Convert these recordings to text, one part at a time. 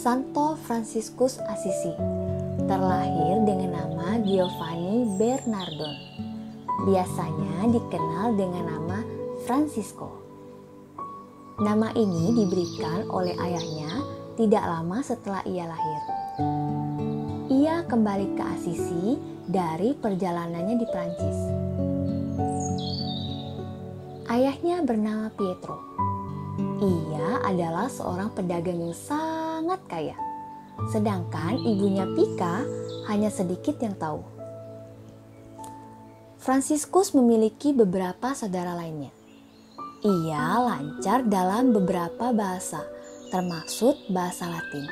Santo Fransiskus Assisi, terlahir dengan nama Giovanni Bernardone. Biasanya dikenal dengan nama Francisco. Nama ini diberikan oleh ayahnya tidak lama setelah ia lahir. Ia kembali ke Assisi dari perjalanannya di Prancis. Ayahnya bernama Pietro. Ia adalah seorang pedagang yang sangat kaya. Sedangkan ibunya Pica hanya sedikit yang tahu. Fransiskus memiliki beberapa saudara lainnya. Ia lancar dalam beberapa bahasa, termasuk bahasa Latin.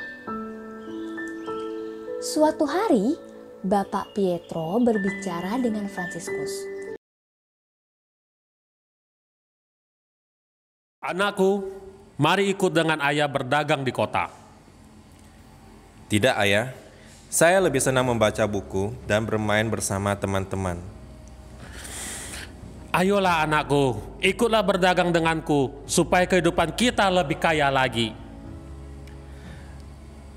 Suatu hari, Bapak Pietro berbicara dengan Fransiskus. Anakku, mari ikut dengan ayah berdagang di kota. Tidak, ayah. Saya lebih senang membaca buku dan bermain bersama teman-teman. Ayolah anakku, ikutlah berdagang denganku, supaya kehidupan kita lebih kaya lagi.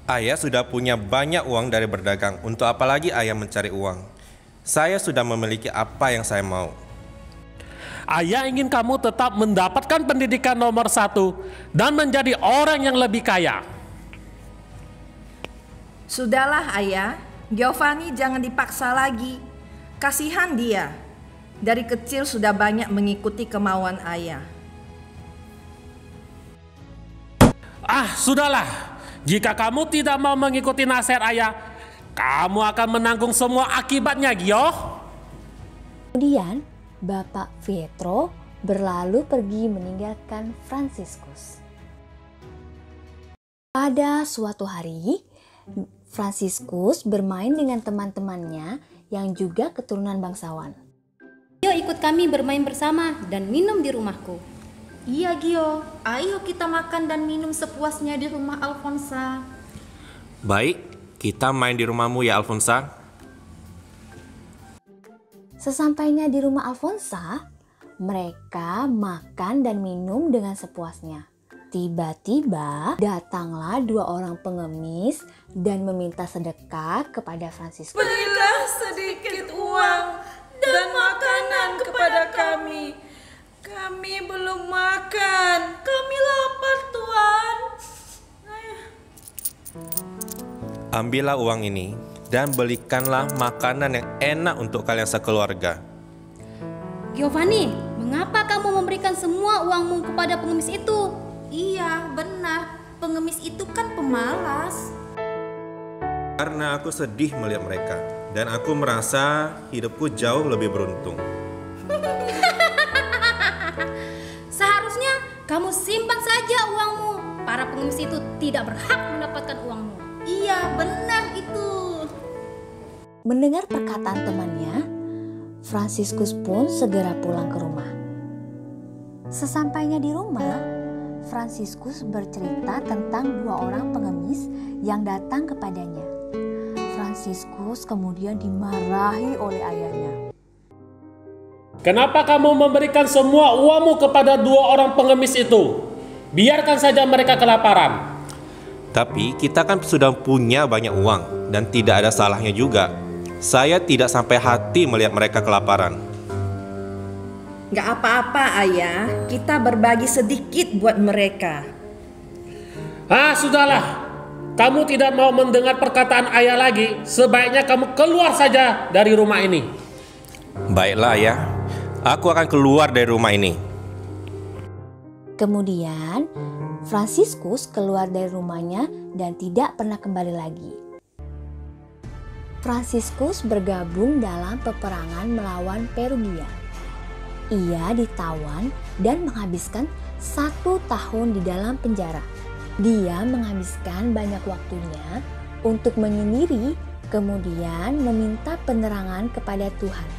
Ayah sudah punya banyak uang dari berdagang. Untuk apa lagi ayah mencari uang? Saya sudah memiliki apa yang saya mau. Ayah ingin kamu tetap mendapatkan pendidikan nomor 1 dan menjadi orang yang lebih kaya. Sudahlah ayah, Giovanni jangan dipaksa lagi. Kasihan dia. Dari kecil sudah banyak mengikuti kemauan ayah. Sudahlah. Jika kamu tidak mau mengikuti nasihat ayah, kamu akan menanggung semua akibatnya, Gio. Kemudian, Bapak Pietro berlalu pergi meninggalkan Fransiskus. Pada suatu hari, Fransiskus bermain dengan teman-temannya yang juga keturunan bangsawan. Ayo ikut kami bermain bersama dan minum di rumahku. Iya Gio, ayo kita makan dan minum sepuasnya di rumah Alfonsa. Baik, kita main di rumahmu ya Alfonsa. Sesampainya di rumah Alfonsa, mereka makan dan minum dengan sepuasnya. Tiba-tiba datanglah 2 orang pengemis dan meminta sedekah kepada Fransiskus. Berilah sedikit uang dan makanan kepada kami. Kami belum makan. Kami lapar, Tuan. Ambillah uang ini dan belikanlah makanan yang enak untuk kalian sekeluarga. Giovanni, mengapa kamu memberikan semua uangmu kepada pengemis itu? Iya, benar. Pengemis itu kan pemalas. Karena aku sedih melihat mereka dan aku merasa hidupku jauh lebih beruntung. Seharusnya kamu simpan saja uangmu. Para pengemis itu tidak berhak mendapatkan uangmu. Iya, benar itu. Mendengar perkataan temannya, Fransiskus pun segera pulang ke rumah. Sesampainya di rumah, Fransiskus bercerita tentang 2 orang pengemis yang datang kepadanya. Fransiskus kemudian dimarahi oleh ayahnya. Kenapa kamu memberikan semua uangmu kepada 2 orang pengemis itu? Biarkan saja mereka kelaparan. Tapi kita kan sudah punya banyak uang dan tidak ada salahnya juga. Saya tidak sampai hati melihat mereka kelaparan. Gak apa-apa ayah, kita berbagi sedikit buat mereka. Sudahlah. Kamu tidak mau mendengar perkataan ayah lagi. Sebaiknya kamu keluar saja dari rumah ini. Baiklah ya, aku akan keluar dari rumah ini. Kemudian, Fransiskus keluar dari rumahnya dan tidak pernah kembali lagi. Fransiskus bergabung dalam peperangan melawan Perugia. Ia ditawan dan menghabiskan 1 tahun di dalam penjara. Dia menghabiskan banyak waktunya untuk menyendiri, kemudian meminta penerangan kepada Tuhan.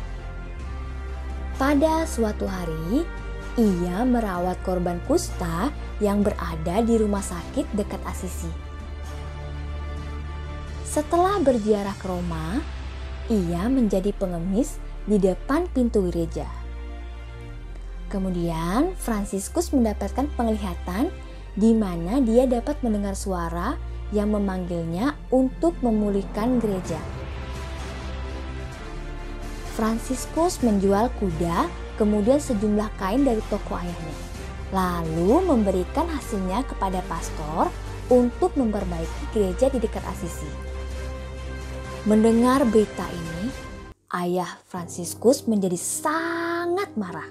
Pada suatu hari, ia merawat korban kusta yang berada di rumah sakit dekat Assisi. Setelah berziarah ke Roma, ia menjadi pengemis di depan pintu gereja. Kemudian Fransiskus mendapatkan penglihatan di mana dia dapat mendengar suara yang memanggilnya untuk memulihkan gereja. Fransiskus menjual kuda, kemudian sejumlah kain dari toko ayahnya, lalu memberikan hasilnya kepada pastor untuk memperbaiki gereja di dekat Assisi. Mendengar berita ini, ayah Fransiskus menjadi sangat marah.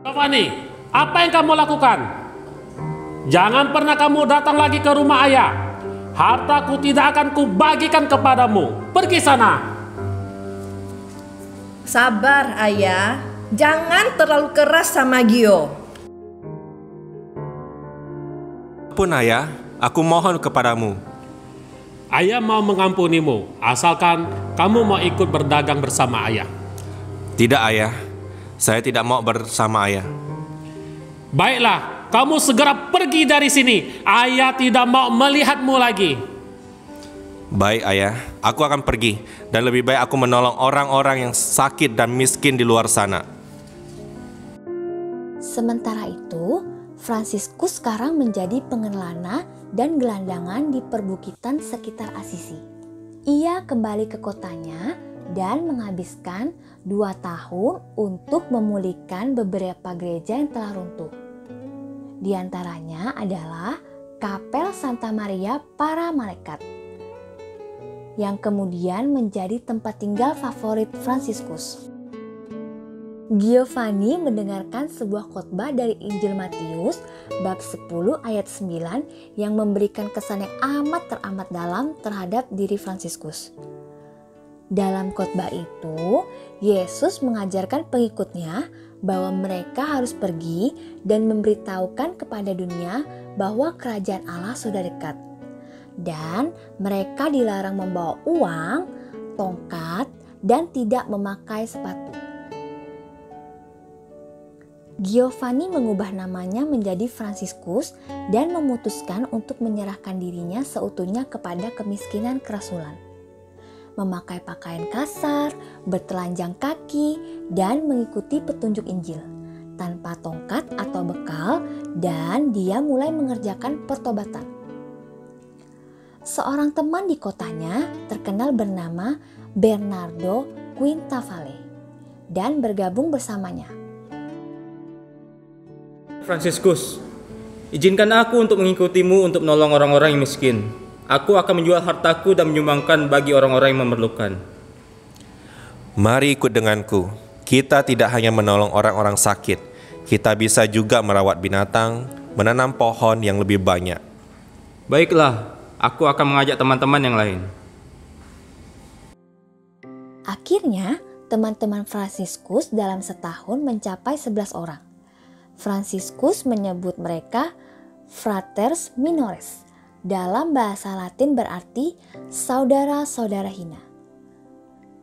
Giovanni, apa yang kamu lakukan? Jangan pernah kamu datang lagi ke rumah ayah. Hartaku tidak akan kubagikan kepadamu. Pergi sana. Sabar ayah, jangan terlalu keras sama Gio. Pun ayah, aku mohon kepadamu. Ayah mau mengampunimu, asalkan kamu mau ikut berdagang bersama ayah. Tidak ayah, saya tidak mau bersama ayah. Baiklah, kamu segera pergi dari sini. Ayah tidak mau melihatmu lagi. Baik ayah, aku akan pergi, dan lebih baik aku menolong orang-orang yang sakit dan miskin di luar sana. Sementara itu, Fransiskus sekarang menjadi pengelana dan gelandangan di perbukitan sekitar Assisi. Ia kembali ke kotanya dan menghabiskan 2 tahun untuk memulihkan beberapa gereja yang telah runtuh. Di antaranya adalah Kapel Santa Maria Para Malaikat, yang kemudian menjadi tempat tinggal favorit Fransiskus. Giovanni mendengarkan sebuah khotbah dari Injil Matius bab 10 ayat 9 yang memberikan kesan yang teramat dalam terhadap diri Fransiskus. Dalam khotbah itu, Yesus mengajarkan pengikutnya bahwa mereka harus pergi dan memberitahukan kepada dunia bahwa kerajaan Allah sudah dekat. Dan mereka dilarang membawa uang, tongkat, dan tidak memakai sepatu. Giovanni mengubah namanya menjadi Fransiskus dan memutuskan untuk menyerahkan dirinya seutuhnya kepada kemiskinan kerasulan. Memakai pakaian kasar, bertelanjang kaki, dan mengikuti petunjuk Injil, tanpa tongkat atau bekal, dan dia mulai mengerjakan pertobatan. Seorang teman di kotanya terkenal bernama Bernardo Quintavalle dan bergabung bersamanya. Fransiskus, izinkan aku untuk mengikutimu untuk menolong orang-orang yang miskin. Aku akan menjual hartaku dan menyumbangkan bagi orang-orang yang memerlukan. Mari ikut denganku. Kita tidak hanya menolong orang-orang sakit, kita bisa juga merawat binatang, menanam pohon yang lebih banyak. Baiklah, aku akan mengajak teman-teman yang lain. Akhirnya, teman-teman Fransiskus dalam setahun mencapai 11 orang. Fransiskus menyebut mereka Fratres Minores. Dalam bahasa Latin berarti saudara-saudara hina.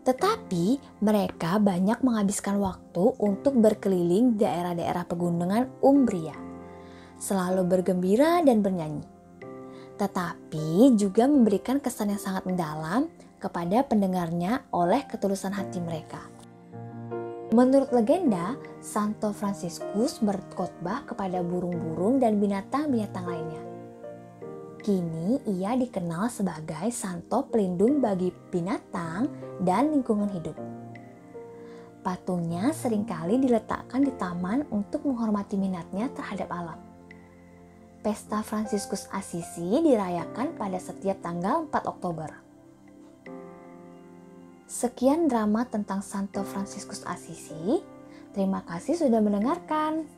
Tetapi mereka banyak menghabiskan waktu untuk berkeliling daerah-daerah pegunungan Umbria, selalu bergembira dan bernyanyi. Tetapi juga memberikan kesan yang sangat mendalam kepada pendengarnya oleh ketulusan hati mereka. Menurut legenda, Santo Fransiskus berkhotbah kepada burung-burung dan binatang-binatang lainnya. Kini ia dikenal sebagai santo pelindung bagi binatang dan lingkungan hidup. Patungnya seringkali diletakkan di taman untuk menghormati minatnya terhadap alam. Pesta Fransiskus Assisi dirayakan pada setiap tanggal 4 Oktober. Sekian drama tentang Santo Fransiskus Assisi. Terima kasih sudah mendengarkan.